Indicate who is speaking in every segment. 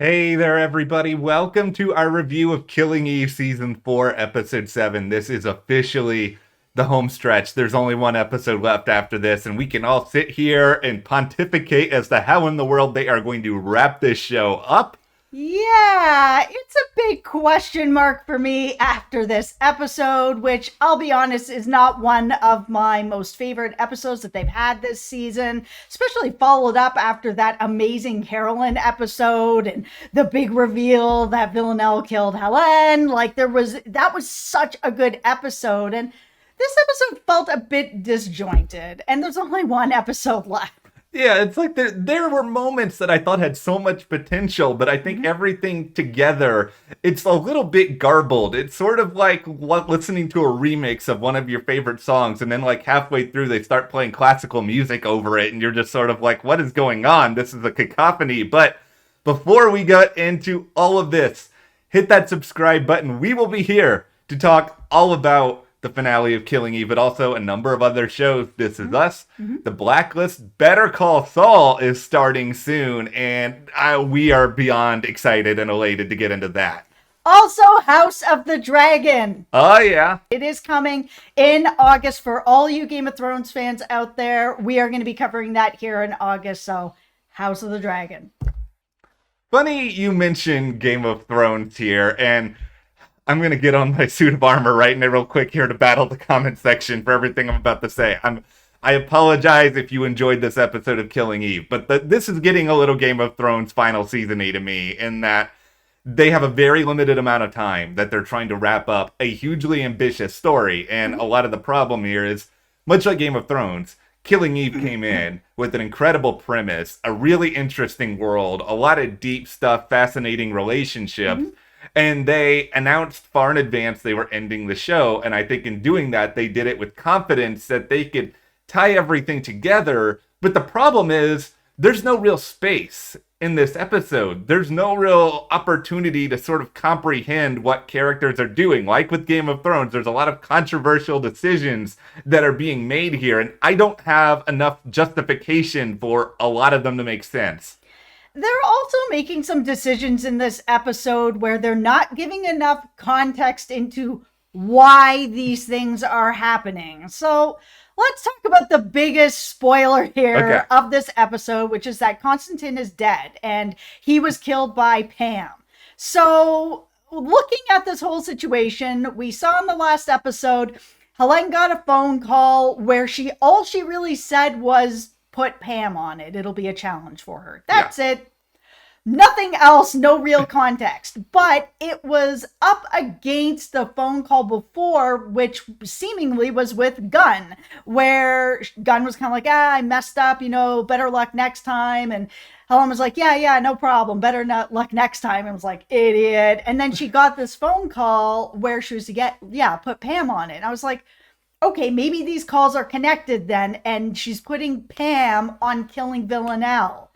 Speaker 1: Hey there, everybody. Welcome to our review of Killing Eve Season 4, Episode 7. This is officially the home stretch. There's only one episode left after this, and we can all sit here and pontificate as to how in the world they are going to wrap this show up.
Speaker 2: Yeah, it's a big question mark for me after this episode, which I'll be honest is not one of my most favorite episodes that they've had this season, especially followed up after that amazing Carolyn episode and the big reveal that Villanelle killed Helene. That was such a good episode, and this episode felt a bit disjointed, and there's only one episode left.
Speaker 1: Yeah, it's like there were moments that I thought had so much potential, but I think everything together, it's a little bit garbled. It's sort of like listening to a remix of one of your favorite songs, and then like halfway through they start playing classical music over it, and you're just sort of like, what is going on? This is a cacophony. But before we get into all of this, hit that subscribe button. We will be here to talk all about the finale of Killing Eve, but also a number of other shows. This Is Us, The Blacklist, Better Call Saul is starting soon, and we are beyond excited and elated to get into that.
Speaker 2: Also, House of the Dragon.
Speaker 1: Oh, yeah.
Speaker 2: It is coming in August for all you Game of Thrones fans out there. We are going to be covering that here in August, so House of the Dragon.
Speaker 1: Funny you mentioned Game of Thrones here, and I'm going to get on my suit of armor right now real quick here to battle the comment section for everything I'm about to say. I apologize if you enjoyed this episode of Killing Eve, but this is getting a little Game of Thrones final season-y to me in that they have a very limited amount of time that they're trying to wrap up a hugely ambitious story, and a lot of the problem here is, much like Game of Thrones, Killing Eve came in with an incredible premise, a really interesting world, a lot of deep stuff, fascinating relationships, and they announced far in advance they were ending the show. And I think in doing that, they did it with confidence that they could tie everything together. But the problem is, there's no real space in this episode. There's no real opportunity to sort of comprehend what characters are doing. Like with Game of Thrones, there's a lot of controversial decisions that are being made here. And I don't have enough justification for a lot of them to make sense.
Speaker 2: They're also making some decisions in this episode where they're not giving enough context into why these things are happening. So let's talk about the biggest spoiler here of this episode, which is that Konstantin is dead and he was killed by Pam. So looking at this whole situation, we saw in the last episode, Helene got a phone call where all she really said was, put Pam on it. It'll be a challenge for her. That's it. Nothing else, no real context. But it was up against the phone call before, which seemingly was with Gunn, where Gunn was kind of like, I messed up, better luck next time. And Helen was like, yeah, no problem. Better luck next time. And was like, idiot. And then she got this phone call where she was to put Pam on it. And I was like, okay, maybe these calls are connected then, and she's putting Pam on killing Villanelle.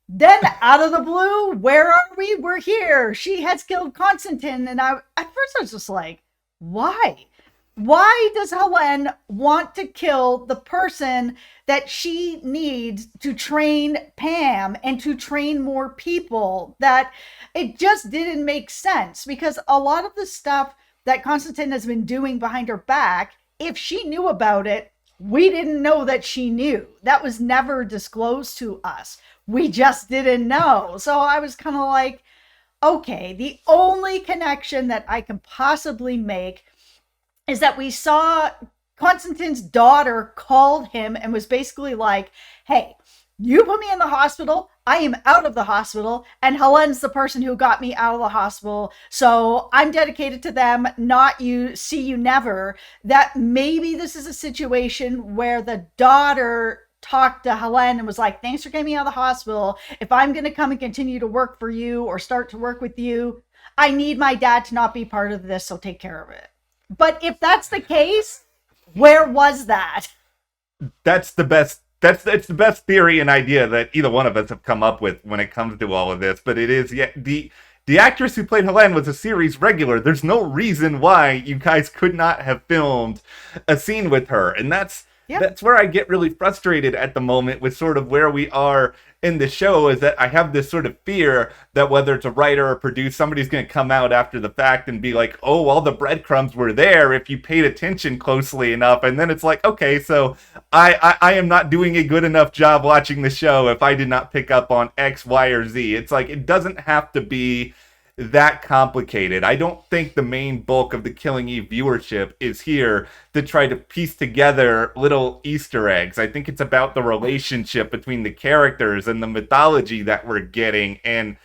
Speaker 2: Then, out of the blue, where are we? We're here. She has killed Konstantin, and at first I was just like, why? Why does Helene want to kill the person that she needs to train Pam and to train more people? That it just didn't make sense, because a lot of the stuff that Konstantin has been doing behind her back, if she knew about it, we didn't know that she knew. That was never disclosed to us. We just didn't know. So I was kind of like, okay, the only connection that I can possibly make is that we saw Konstantin's daughter called him and was basically like, hey, you put me in the hospital, I am out of the hospital, and Helene's the person who got me out of the hospital, so I'm dedicated to them, not you, see you never. That maybe this is a situation where the daughter talked to Helene and was like, thanks for getting me out of the hospital. If I'm going to come and continue to work for you or start to work with you, I need my dad to not be part of this, so take care of it. But if that's the case, where was that?
Speaker 1: It's the best theory and idea that either one of us have come up with when it comes to all of this. But it is, the actress who played Helene was a series regular. There's no reason why you guys could not have filmed a scene with her. And that's
Speaker 2: Yeah.
Speaker 1: That's where I get really frustrated at the moment with sort of where we are in the show, is that I have this sort of fear that whether it's a writer or producer, somebody's going to come out after the fact and be like, oh, all the breadcrumbs were there if you paid attention closely enough. And then it's like, okay, so I am not doing a good enough job watching the show if I did not pick up on X, Y, or Z. It's like, it doesn't have to be that complicated. I don't think the main bulk of the Killing Eve viewership is here to try to piece together little Easter eggs. I think it's about the relationship between the characters and the mythology that we're getting, and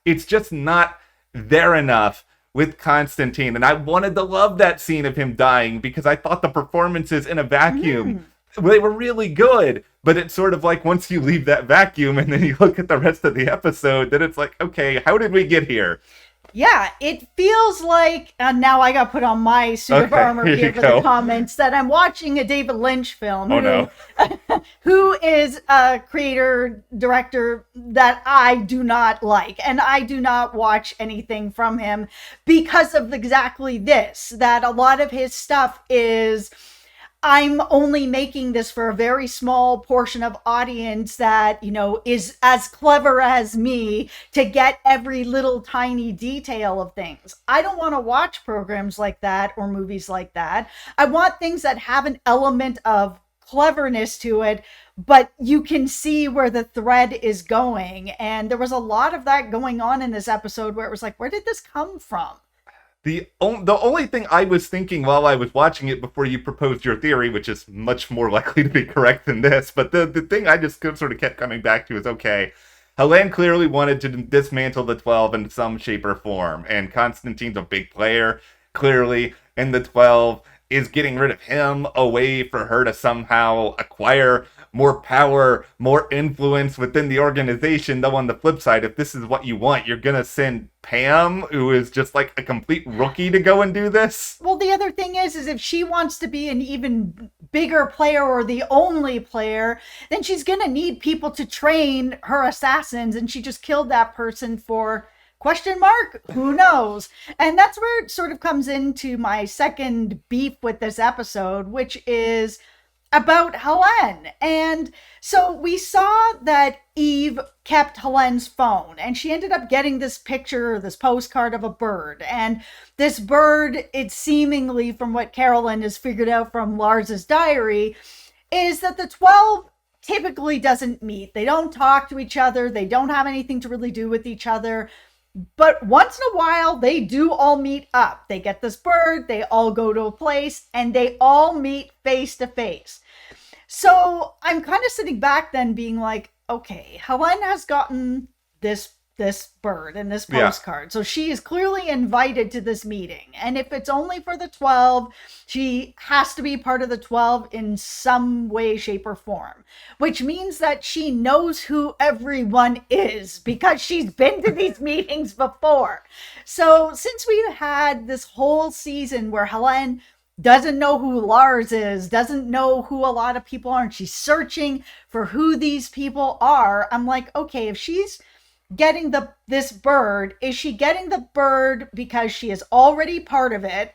Speaker 1: it's just not there enough with Konstantin. And I wanted to love that scene of him dying because I thought the performances in a vacuum, they were really good. But it's sort of like once you leave that vacuum and then you look at the rest of the episode, then it's like, okay, how did we get here?
Speaker 2: Yeah, it feels like, and now I got put on my suit of armor here for the comments, that I'm watching a David Lynch film.
Speaker 1: Oh, no.
Speaker 2: Who is a creator, director that I do not like. And I do not watch anything from him because of exactly this, that a lot of his stuff is, I'm only making this for a very small portion of audience that, you know, is as clever as me to get every little tiny detail of things. I don't want to watch programs like that or movies like that. I want things that have an element of cleverness to it, but you can see where the thread is going. And there was a lot of that going on in this episode where it was like, where did this come from?
Speaker 1: The only thing I was thinking while I was watching it before you proposed your theory, which is much more likely to be correct than this, but the thing I just sort of kept coming back to is, okay, Helene clearly wanted to dismantle the 12 in some shape or form, and Konstantin's a big player, clearly, and the 12 is getting rid of him a way for her to somehow acquire more power, more influence within the organization. Though on the flip side, if this is what you want, you're gonna send Pam, who is just like a complete rookie, to go and do this?
Speaker 2: Well, the other thing is if she wants to be an even bigger player or the only player, then she's gonna need people to train her assassins, and she just killed that person for question mark? Who knows? And that's where it sort of comes into my second beef with this episode, which is about Helene. And so we saw that Eve kept Helene's phone, and she ended up getting this picture, this postcard of a bird. And this bird, it seemingly, from what Carolyn has figured out from Lars's diary, is that the 12 typically doesn't meet. They don't talk to each other. They don't have anything to really do with each other. But once in a while, they do all meet up. They get this bird, they all go to a place, and they all meet face to face. So I'm kind of sitting back then being like, okay, Helene has gotten this bird and this postcard. Yeah. So she is clearly invited to this meeting. And if it's only for the 12, she has to be part of the 12 in some way, shape, or form. Which means that she knows who everyone is because she's been to these meetings before. So since we've had this whole season where Helene doesn't know who Lars is, doesn't know who a lot of people are, and she's searching for who these people are, I'm like, okay, if she's getting this bird, is she getting the bird because she is already part of it,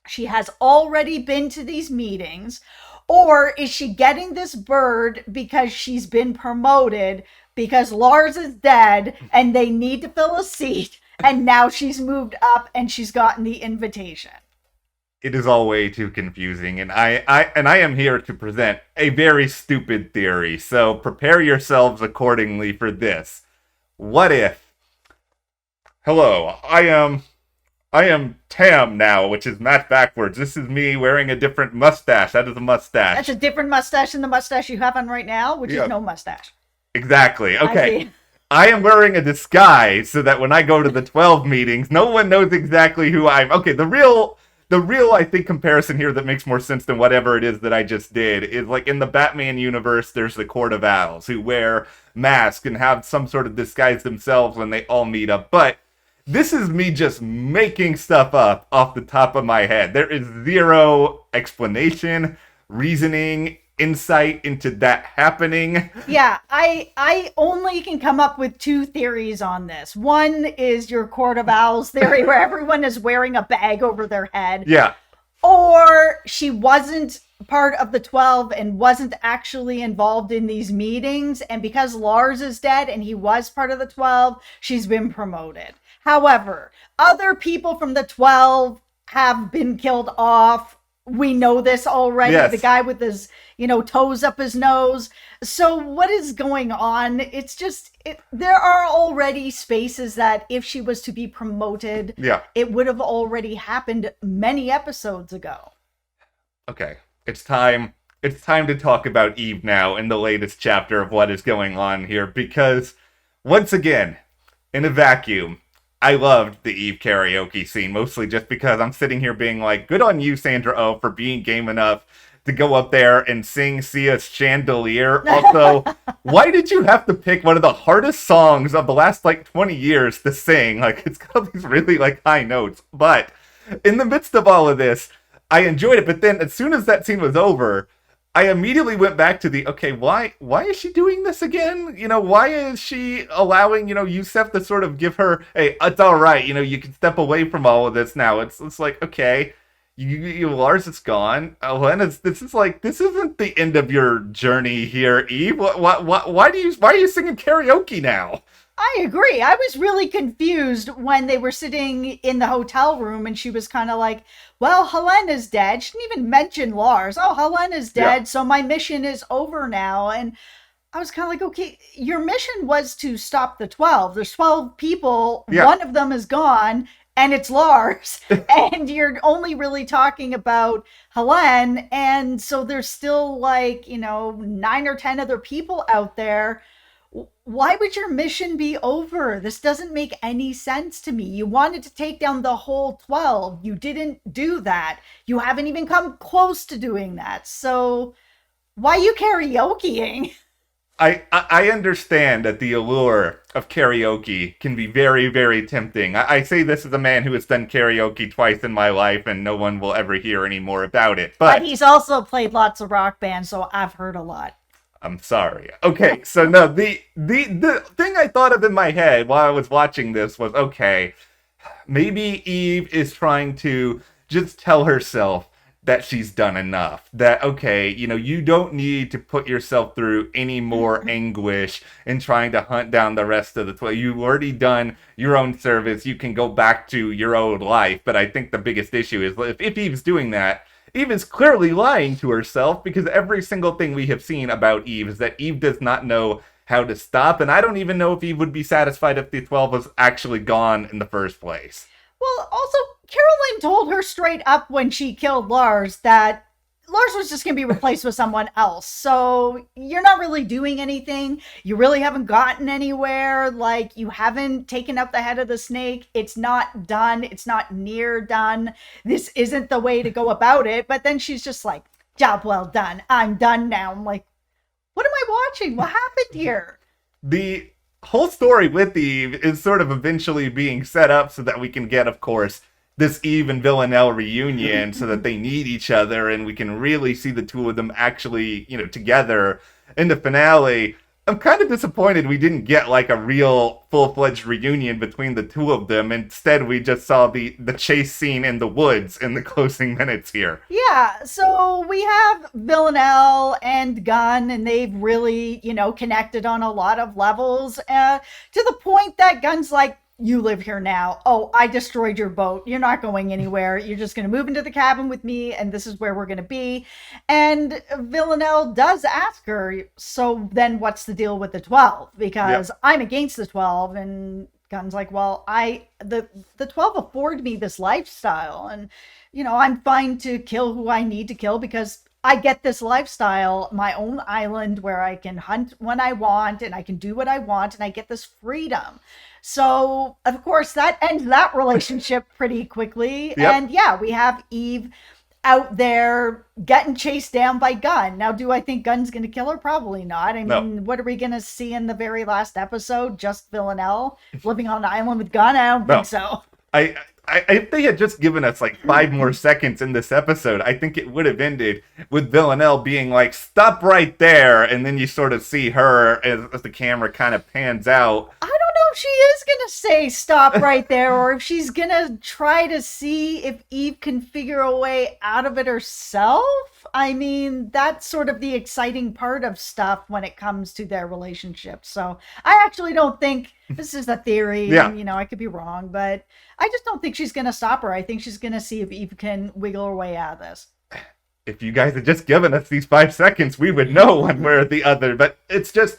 Speaker 2: she has already been to these meetings, or is she getting this bird because she's been promoted because Lars is dead and they need to fill a seat, and now she's moved up and she's gotten the invitation?
Speaker 1: It is all way too confusing, and I am here to present a very stupid theory, so prepare yourselves accordingly for this. What if, hello, I am Tam now, which is Matt backwards. This is me wearing a different mustache. That is a mustache.
Speaker 2: That's a different mustache than the mustache you have on right now, which is no mustache.
Speaker 1: Exactly. Okay. I am wearing a disguise so that when I go to the 12 meetings, no one knows exactly who I'm. Okay, the real, I think, comparison here that makes more sense than whatever it is that I just did is like in the Batman universe, there's the Court of Owls who wear masks and have some sort of disguise themselves when they all meet up. But this is me just making stuff up off the top of my head. There is zero explanation, reasoning, insight into that happening.
Speaker 2: Yeah, I only can come up with two theories on this. One is your Court of Owls theory where everyone is wearing a bag over their head.
Speaker 1: Yeah.
Speaker 2: Or she wasn't part of the 12 and wasn't actually involved in these meetings. And because Lars is dead and he was part of the 12, she's been promoted. However, other people from the 12 have been killed off. We know this already.
Speaker 1: Yes.
Speaker 2: The guy with his, toes up his nose. So what is going on? It's just, there are already spaces that if she was to be promoted, it would have already happened many episodes ago.
Speaker 1: Okay, it's time to talk about Eve now in the latest chapter of what is going on here, because once again, in a vacuum, I loved the Eve karaoke scene, mostly just because I'm sitting here being like, good on you, Sandra Oh, for being game enough to go up there and sing Sia's Chandelier. Also, why did you have to pick one of the hardest songs of the last, 20 years to sing? Like, it's got these really, high notes. But in the midst of all of this, I enjoyed it. But then as soon as that scene was over, I immediately went back to why is she doing this again? Why is she allowing, Yusef to sort of give her, hey, it's all right, you can step away from all of this now. It's like, okay, Lars is gone. Helene, this isn't the end of your journey here, Eve. Why are you singing karaoke now?
Speaker 2: I agree. I was really confused when they were sitting in the hotel room and she was kind of like, well, Helene is dead. She didn't even mention Lars. Oh, Helene is dead, so my mission is over now. And I was kind of like, okay, your mission was to stop the 12. There's 12 people. Yeah. One of them is gone, and it's Lars. And you're only really talking about Helene. And so there's still 9 or 10 other people out there. Why would your mission be over? This doesn't make any sense to me. You wanted to take down the whole 12. You didn't do that. You haven't even come close to doing that. So why are you karaokeing?
Speaker 1: I understand that the allure of karaoke can be very, very tempting. I say this as a man who has done karaoke twice in my life, and no one will ever hear any more about it. But
Speaker 2: he's also played lots of rock bands, so I've heard a lot.
Speaker 1: I'm sorry. Okay, so no, the thing I thought of in my head while I was watching this was, okay, maybe Eve is trying to just tell herself that she's done enough. That, okay, you don't need to put yourself through any more anguish in trying to hunt down the rest of the 12. You've already done your own service. You can go back to your old life. But I think the biggest issue is if Eve's doing that, Eve is clearly lying to herself, because every single thing we have seen about Eve is that Eve does not know how to stop, and I don't even know if Eve would be satisfied if the 12 was actually gone in the first place.
Speaker 2: Well, also, Caroline told her straight up when she killed Lars that Lars was just going to be replaced with someone else. So you're not really doing anything. You really haven't gotten anywhere. You haven't taken out the head of the snake. It's not done. It's not near done. This isn't the way to go about it. But then she's just like, job well done. I'm done now. I'm like, what am I watching? What happened here?
Speaker 1: The whole story with Eve is sort of eventually being set up so that we can get, of course, this Eve and Villanelle reunion, so that they need each other and we can really see the two of them actually, together in the finale. I'm kind of disappointed we didn't get a real full-fledged reunion between the two of them. Instead, we just saw the chase scene in the woods in the closing minutes here.
Speaker 2: Yeah, so we have Villanelle and Gunn, and they've really, connected on a lot of levels, to the point that Gunn's like, you live here now. Oh, I destroyed your boat. You're not going anywhere. You're just going to move into the cabin with me, and this is where we're going to be. And Villanelle does ask her, so then what's the deal with the 12? Because I'm against the 12. And Gunn's like, well, the 12 afford me this lifestyle. And, I'm fine to kill who I need to kill because I get this lifestyle, my own island where I can hunt when I want and I can do what I want and I get this freedom. So, of course, that ends that relationship pretty quickly. Yep. And we have Eve out there getting chased down by Gunn. Now, do I think Gunn's going to kill her? Probably not. I mean, what are we going to see in the very last episode? Just Villanelle living on an island with Gunn? I don't think so.
Speaker 1: If they had just given us 5 more seconds in this episode, I think it would have ended with Villanelle being like, stop right there. And then you sort of see her as the camera kind of pans out.
Speaker 2: I don't know if she is going gonna say stop right there, or if she's gonna try to see if Eve can figure a way out of it herself. I mean, that's sort of the exciting part of stuff when it comes to their relationship. So I actually don't think this is a theory.
Speaker 1: Yeah.
Speaker 2: And, I could be wrong, but I just don't think she's gonna stop her. I think she's gonna see if Eve can wiggle her way out of this.
Speaker 1: If you guys had just given us these 5 seconds, we would know one way or the other. But it's just,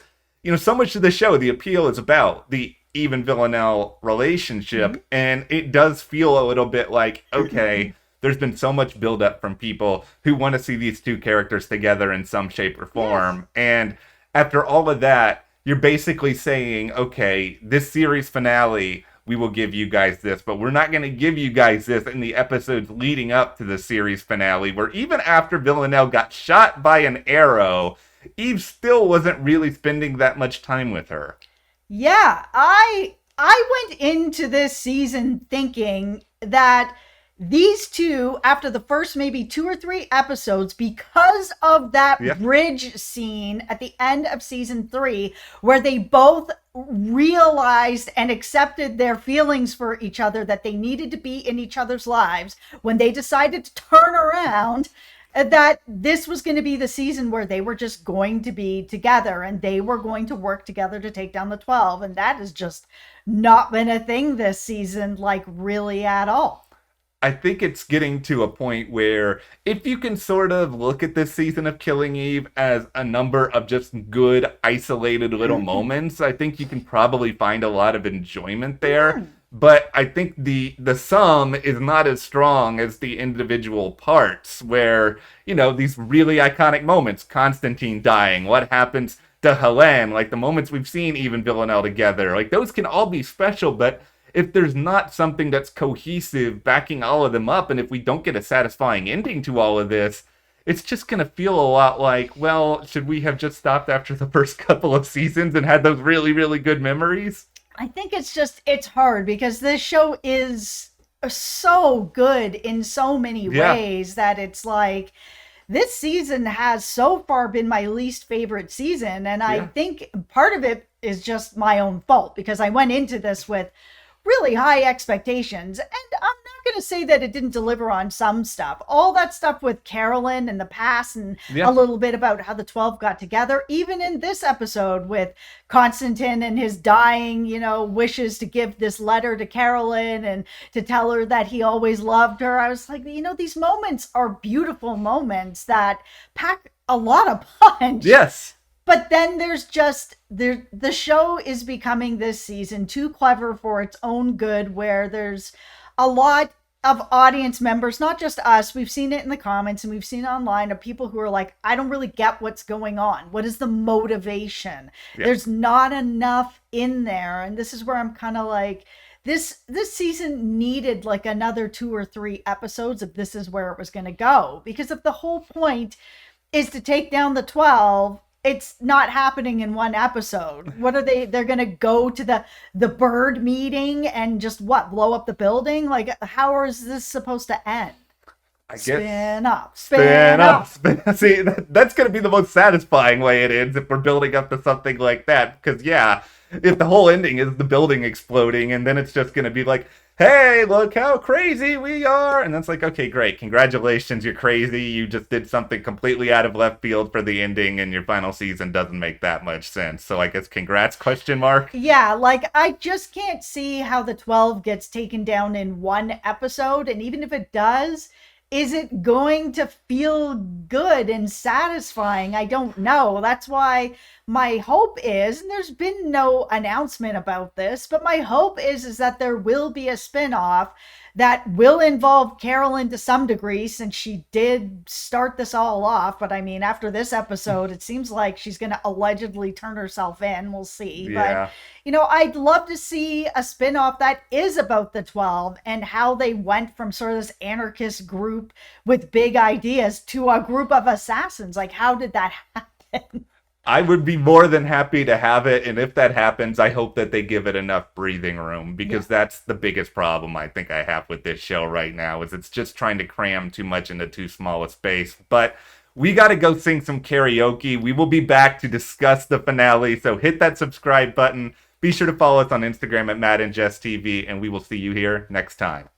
Speaker 1: so much of the show, the appeal is about the Eve and Villanelle relationship. And it does feel a little bit like, okay, there's been so much buildup from people who want to see these two characters together in some shape or form. Yes. And after all of that, you're basically saying, okay, this series finale, we will give you guys this, but we're not going to give you guys this in the episodes leading up to the series finale, where even after Villanelle got shot by an arrow, Eve still wasn't really spending that much time with her.
Speaker 2: Yeah, I went into this season thinking that these two, after the first maybe 2 or 3 episodes, because of that bridge scene at the end of season 3, where they both realized and accepted their feelings for each other, that they needed to be in each other's lives, when they decided to turn around, that this was going to be the season where they were just going to be together and they were going to work together to take down the 12. And that has just not been a thing this season, like really at all.
Speaker 1: I think it's getting to a point where if you can sort of look at this season of Killing Eve as a number of just good, isolated little moments, I think you can probably find a lot of enjoyment there. But I think the sum is not as strong as the individual parts where, these really iconic moments, Konstantin dying, what happens to Helene, like the moments we've seen Eve and Villanelle together, like those can all be special, but if there's not something that's cohesive backing all of them up, and if we don't get a satisfying ending to all of this, it's just going to feel a lot like, well, should we have just stopped after the first couple of seasons and had those really, really good memories?
Speaker 2: I think it's hard because this show is so good in so many ways that it's like, this season has so far been my least favorite season. And I think part of it is just my own fault because I went into this with really high expectations. And I'm not going to say that it didn't deliver on some stuff. All that stuff with Carolyn and the past and a little bit about how the 12 got together. Even in this episode with Konstantin and his dying, wishes to give this letter to Carolyn and to tell her that he always loved her. I was like, these moments are beautiful moments that pack a lot of punch.
Speaker 1: Yes.
Speaker 2: But then there's just, the show is becoming this season too clever for its own good, where there's a lot of audience members, not just us, we've seen it in the comments and we've seen it online, of people who are like, I don't really get what's going on. What is the motivation? Yeah. There's not enough in there. And this is where I'm kind of like, this season needed like another 2 or 3 episodes if this is where it was going to go. Because if the whole point is to take down the 12, it's not happening in one episode. What are they're going to go to the bird meeting and just blow up the building? Like, how is this supposed to end?
Speaker 1: I guess.
Speaker 2: Spin up.
Speaker 1: See, that's going to be the most satisfying way it ends if we're building up to something like that. Because, if the whole ending is the building exploding and then it's just going to be like, hey, look how crazy we are. And that's like, okay, great. Congratulations, you're crazy. You just did something completely out of left field for the ending and your final season doesn't make that much sense. So I guess congrats, ?
Speaker 2: Yeah, like I just can't see how the 12 gets taken down in one episode. And even if it does, is it going to feel good and satisfying? I don't know. That's why my hope is, and there's been no announcement about this, but my hope is that there will be a spinoff that will involve Carolyn to some degree, since she did start this all off. But I mean, after this episode, it seems like she's going to allegedly turn herself in. We'll see.
Speaker 1: Yeah.
Speaker 2: But, I'd love to see a spinoff that is about the 12 and how they went from sort of this anarchist group with big ideas to a group of assassins. Like, how did that happen?
Speaker 1: I would be more than happy to have it, and if that happens, I hope that they give it enough breathing room, because that's the biggest problem I think I have with this show right now, is it's just trying to cram too much into too small a space. But we got to go sing some karaoke. We will be back to discuss the finale, so hit that subscribe button. Be sure to follow us on Instagram at Matt and Jess TV, and we will see you here next time.